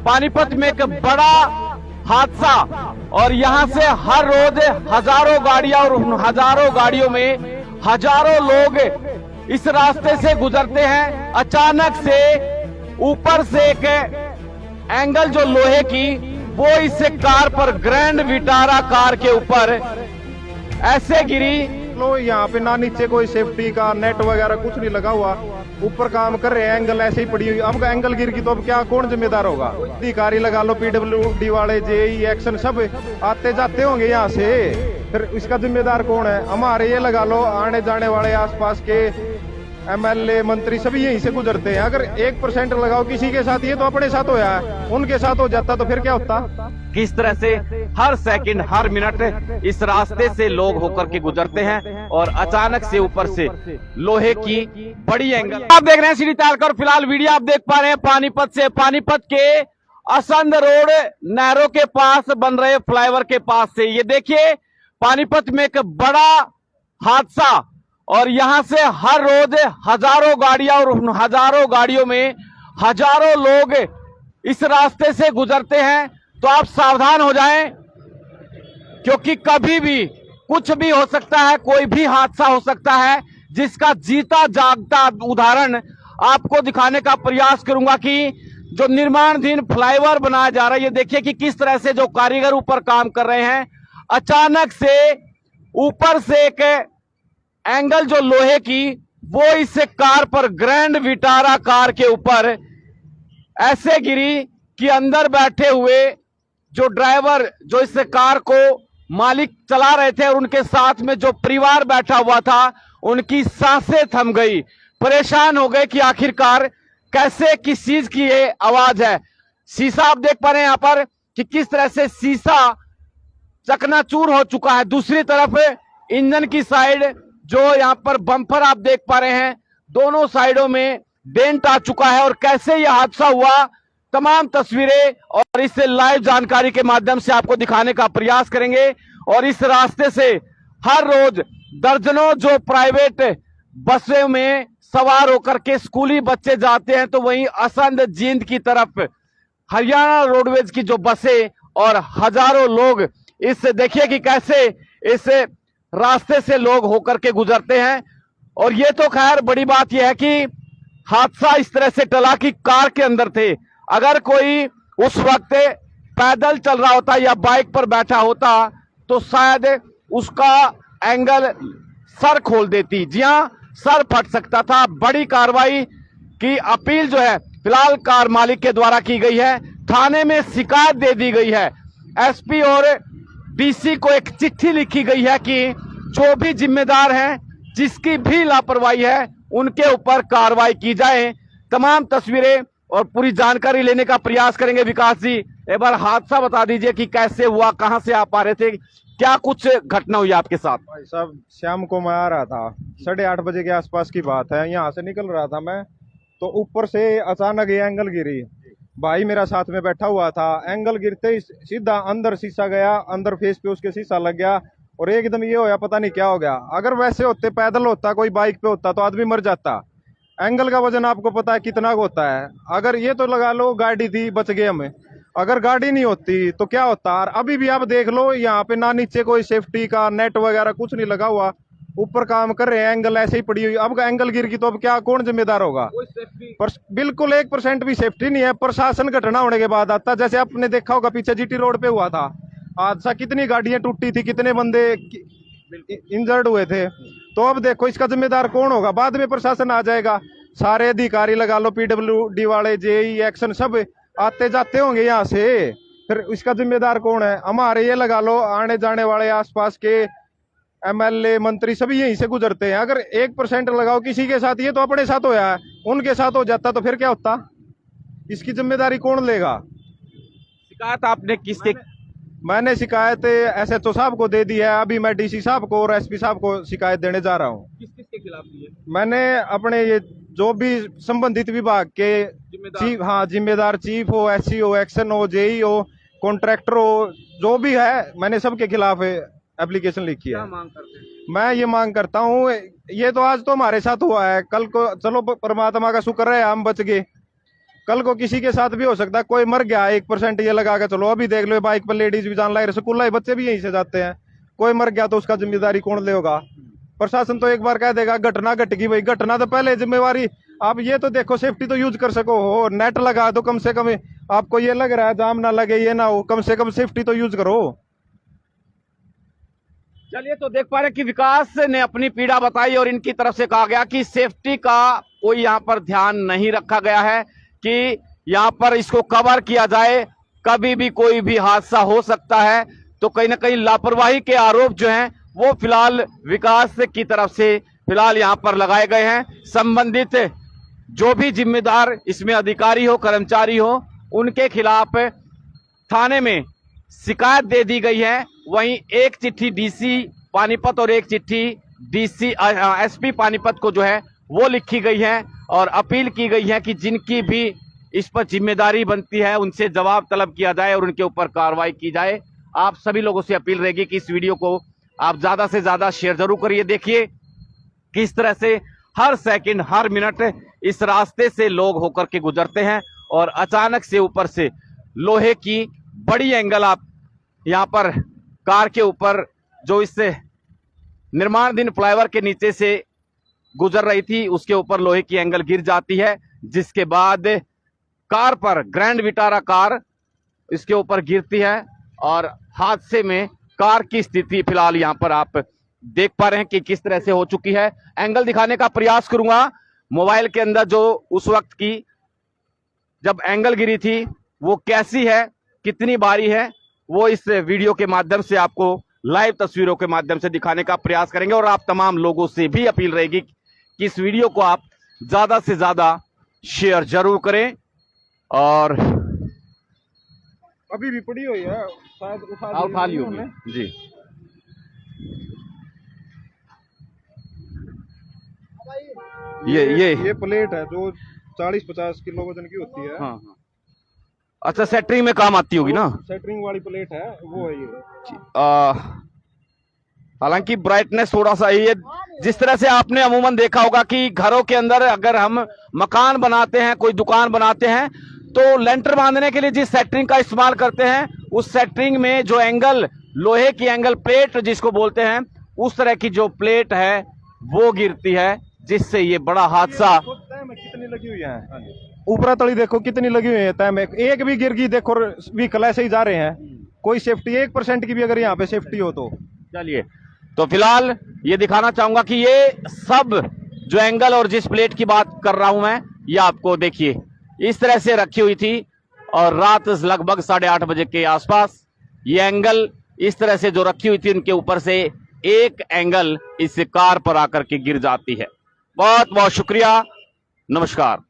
पानीपत में एक बड़ा हादसा और यहां से हर रोज हजारों गाड़ियां और उन हजारों गाड़ियों में हजारों लोग इस रास्ते से गुजरते हैं। अचानक से ऊपर से एक एंगल जो लोहे की वो इस कार पर ग्रैंड विटारा कार के ऊपर ऐसे गिरी। लो यहाँ पे ना नीचे कोई सेफ्टी का नेट वगैरह कुछ नहीं लगा हुआ, ऊपर काम कर रहे हैं, एंगल ऐसे ही पड़ी हुई। अब एंगल गिर गई तो अब क्या कौन जिम्मेदार होगा? अधिकारी लगा लो, पीडब्ल्यूडी वाले, जेई एक्शन सब आते जाते होंगे यहाँ से, फिर इसका जिम्मेदार कौन है? हमारे ये लगा लो आने जाने वाले आसपास के एमएलए मंत्री सभी यहीं से गुजरते हैं। अगर 1% लगाओ किसी के साथ, ये तो अपने साथ होया है, उनके साथ हो जाता तो फिर क्या होता? किस तरह से हर सेकंड हर मिनट इस रास्ते से लोग होकर के गुजरते हैं और अचानक से ऊपर से लोहे की बड़ी एंगल। आप देख रहे हैं सिटी तालकर। फिलहाल वीडियो आप देख पा रहे हैं पानीपत से, पानीपत के असंध रोड नहरों के पास बन रहे फ्लाईओवर के पास से। ये देखिए पानीपत में एक बड़ा हादसा और यहां से हर रोज हजारों गाड़ियां और उन हजारों गाड़ियों में हजारों लोग इस रास्ते से गुजरते हैं। तो आप सावधान हो जाएं क्योंकि कभी भी कुछ भी हो सकता है, कोई भी हादसा हो सकता है, जिसका जीता जागता उदाहरण आपको दिखाने का प्रयास करूंगा कि जो निर्माणाधीन फ्लाईओवर बनाया जा रहा है, ये देखिए कि किस तरह से जो कारीगर ऊपर काम कर रहे हैं, अचानक से ऊपर से एक एंगल जो लोहे की वो इस कार पर ग्रैंड विटारा कार के ऊपर ऐसे गिरी कि अंदर बैठे हुए जो ड्राइवर, जो इस कार को मालिक चला रहे थे और उनके साथ में जो परिवार बैठा हुआ था, उनकी सांसें थम गई, परेशान हो गए कि आखिरकार कैसे, किस चीज की ये आवाज है। शीशा आप देख पा रहे हैं यहां पर कि किस तरह से शीशा चकनाचूर हो चुका है। दूसरी तरफ इंजन की साइड जो यहां पर बम्पर आप देख पा रहे हैं, दोनों साइडों में डेंट आ चुका है। और कैसे यह हादसा हुआ, तमाम तस्वीरें और इससे लाइव जानकारी के माध्यम से आपको दिखाने का प्रयास करेंगे। और इस रास्ते से हर रोज दर्जनों जो प्राइवेट बसों में सवार होकर के स्कूली बच्चे जाते हैं, तो वहीं असंध जींद की तरफ हरियाणा रोडवेज की जो बसें और हजारों लोग इससे देखिए कि कैसे इस रास्ते से लोग होकर के गुजरते हैं। और ये तो खैर बड़ी बात यह है कि हादसा इस तरह से टला कि कार के अंदर थे। अगर कोई उस वक्त पैदल चल रहा होता या बाइक पर बैठा होता तो शायद उसका एंगल सर खोल देती। जी हां, सर फट सकता था। बड़ी कार्रवाई की अपील जो है फिलहाल कार मालिक के द्वारा की गई है। थाने में शिकायत दे दी गई है। एसपी और डीसी को एक चिट्ठी लिखी गई है कि जो भी जिम्मेदार हैं, जिसकी भी लापरवाही है, उनके ऊपर कार्रवाई की जाए। तमाम तस्वीरें और पूरी जानकारी लेने का प्रयास करेंगे। विकास जी, एक बार हादसा बता दीजिए कि कैसे हुआ, कहां से आप आ रहे थे, क्या कुछ घटना हुई आपके साथ? भाई साहब, शाम को मैं आ रहा था, 8:30 बजे के आसपास की बात है। यहाँ से निकल रहा था मैं, तो ऊपर से अचानक ये एंगल गिरी। भाई मेरा साथ में बैठा हुआ था, एंगल गिरते ही सीधा अंदर शीशा गया, अंदर फेस पे उसके शीशा लग गया और एकदम ये होया, पता नहीं क्या हो गया। अगर वैसे होते, पैदल होता, कोई बाइक पे होता तो आदमी मर जाता। एंगल का वजन आपको पता है कितना होता है। अगर ये तो लगा लो गाड़ी थी, बच गए हमें, अगर गाड़ी नहीं होती तो क्या होता? और अभी भी आप देख लो, यहाँ पे ना नीचे कोई सेफ्टी का नेट वगैरह कुछ नहीं लगा हुआ, ऊपर काम कर रहे हैं, एंगल ऐसे ही पड़ी हुई। अब एंगल गिर गई तो अब क्या कौन जिम्मेदार होगा? बिल्कुल 1% भी सेफ्टी नहीं है। प्रशासन घटना होने के बाद आता, जैसे आपने देखा होगा पीछे जीटी रोड पे हुआ था हादसा, कितनी गाड़ियां टूटी थी, कितने बंदे इंजर्ड हुए थे। तो अब देखो इसका जिम्मेदार कौन होगा? बाद में प्रशासन आ जाएगा, सारे अधिकारी लगा लो, पीडब्ल्यूडी वाले, जेई एक्शन सब आते जाते होंगे यहाँ से, फिर इसका जिम्मेदार कौन है? हमारे ये लगा लो आने जाने वाले आसपास के एमएलए मंत्री सभी यहीं से गुजरते हैं। अगर 1% लगाओ किसी के साथ, ये तो अपने साथ होया है, उनके साथ हो जाता तो फिर क्या होता? इसकी जिम्मेदारी कौन लेगा? शिकायत आपने किसके? मैंने शिकायत एसएचओ साहब को दे दी है। अभी मैं डीसी साहब को और एसपी साहब को शिकायत देने जा रहा हूँ। किस किस के खिलाफ दी है? मैंने अपने ये जो भी संबंधित विभाग के चीफ, हाँ जिम्मेदार, चीफ हो, एससी हो, एक्शन हो, जेई हो, कॉन्ट्रैक्टर हो, जो भी है, मैंने सबके खिलाफ एप्लीकेशन लिखी है। क्या मांग करते हैं? मैं ये मांग करता हूँ, ये तो आज तो हमारे साथ हुआ है, कल को चलो परमात्मा का शुक्र है हम बच गए, कल को किसी के साथ भी हो सकता है, कोई मर गया 1% ये लगा के चलो। अभी देख लो बाइक पर लेडीज भी जान लग रहे, स्कूल बच्चे भी यहीं से जाते हैं। कोई मर गया तो उसका जिम्मेदारी कौन लेगा? प्रशासन तो एक बार कह देगा घटना घट गई भाई, घटना तो पहले जिम्मेवारी। आप ये तो देखो सेफ्टी तो यूज कर सको हो, नेट लगा दो कम से कम। आपको ये लग रहा है जाम ना लगे ये ना हो, कम से कम सेफ्टी तो यूज करो। चलिए, तो देख पा रहे कि विकास ने अपनी पीड़ा बताई और इनकी तरफ से कहा गया कि सेफ्टी का कोई यहाँ पर ध्यान नहीं रखा गया है कि यहाँ पर इसको कवर किया जाए, कभी भी कोई भी हादसा हो सकता है। तो कहीं ना कहीं लापरवाही के आरोप जो हैं वो फिलहाल विकास की तरफ से फिलहाल यहाँ पर लगाए गए हैं। संबंधित जो भी जिम्मेदार इसमें अधिकारी हो, कर्मचारी हो, उनके खिलाफ थाने में शिकायत दे दी गई है। वहीं एक चिट्ठी डीसी पानीपत और एक चिट्ठी डीसी एसपी पानीपत को जो है वो लिखी गई है और अपील की गई है कि जिनकी भी इस पर जिम्मेदारी बनती है उनसे जवाब तलब किया जाए और उनके ऊपर कार्रवाई की जाए। आप सभी लोगों से अपील रहेगी कि इस वीडियो को आप ज्यादा से ज्यादा शेयर जरूर करिए। देखिए किस तरह से हर सेकंड हर मिनट इस रास्ते से लोग होकर के गुजरते हैं और अचानक से ऊपर से लोहे की बड़ी एंगल आप यहाँ पर कार के ऊपर जो इस निर्माणाधीन फ्लाईओवर के नीचे से गुजर रही थी उसके ऊपर लोहे की एंगल गिर जाती है, जिसके बाद कार पर ग्रैंड विटारा कार इसके ऊपर गिरती है और हादसे में कार की स्थिति फिलहाल यहां पर आप देख पा रहे हैं कि किस तरह से हो चुकी है। एंगल दिखाने का प्रयास करूंगा मोबाइल के अंदर, जो उस वक्त की जब एंगल गिरी थी वो कैसी है, कितनी बारी है, वो इस वीडियो के माध्यम से आपको लाइव तस्वीरों के माध्यम से दिखाने का प्रयास करेंगे। और आप तमाम लोगों से भी अपील रहेगी कि इस वीडियो को आप ज्यादा से ज्यादा शेयर जरूर करें। और अभी भी पड़ी हुई है, शायद उठा ली होगी जी। ये प्लेट है जो 40-50 किलो वजन की होती है। हाँ हाँ, अच्छा, सेटरिंग में काम आती होगी ना? सेटरिंग वाली प्लेट है वो है ये। हालांकि ब्राइटनेस थोड़ा सा ये, जिस तरह से आपने अमूमन देखा होगा कि घरों के अंदर अगर हम मकान बनाते हैं, कोई दुकान बनाते हैं, तो लेंटर बांधने के लिए जिस सेटरिंग का इस्तेमाल करते हैं उस सेटरिंग में जो एंगल, लोहे की एंगल प्लेट जिसको बोलते हैं, उस तरह की जो प्लेट है वो गिरती है, जिससे ये बड़ा हादसा। कितनी लगी हुई है ऊपर तली देखो कितनी लगी हुई है तय में, एक भी गिर गई देखो, व्हीकल ऐसे ही जा रहे हैं, कोई सेफ्टी 1% की भी अगर यहाँ पे सेफ्टी हो तो। चलिए, तो फिलहाल ये दिखाना चाहूंगा कि ये सब जो एंगल और जिस प्लेट की बात कर रहा हूं मैं, ये आपको देखिए इस तरह से रखी हुई थी और रात लगभग 8:30 बजे के आसपास ये एंगल इस तरह से जो रखी हुई थी उनके ऊपर से एक एंगल इस कार पर आकर के गिर जाती है। बहुत बहुत शुक्रिया, नमस्कार।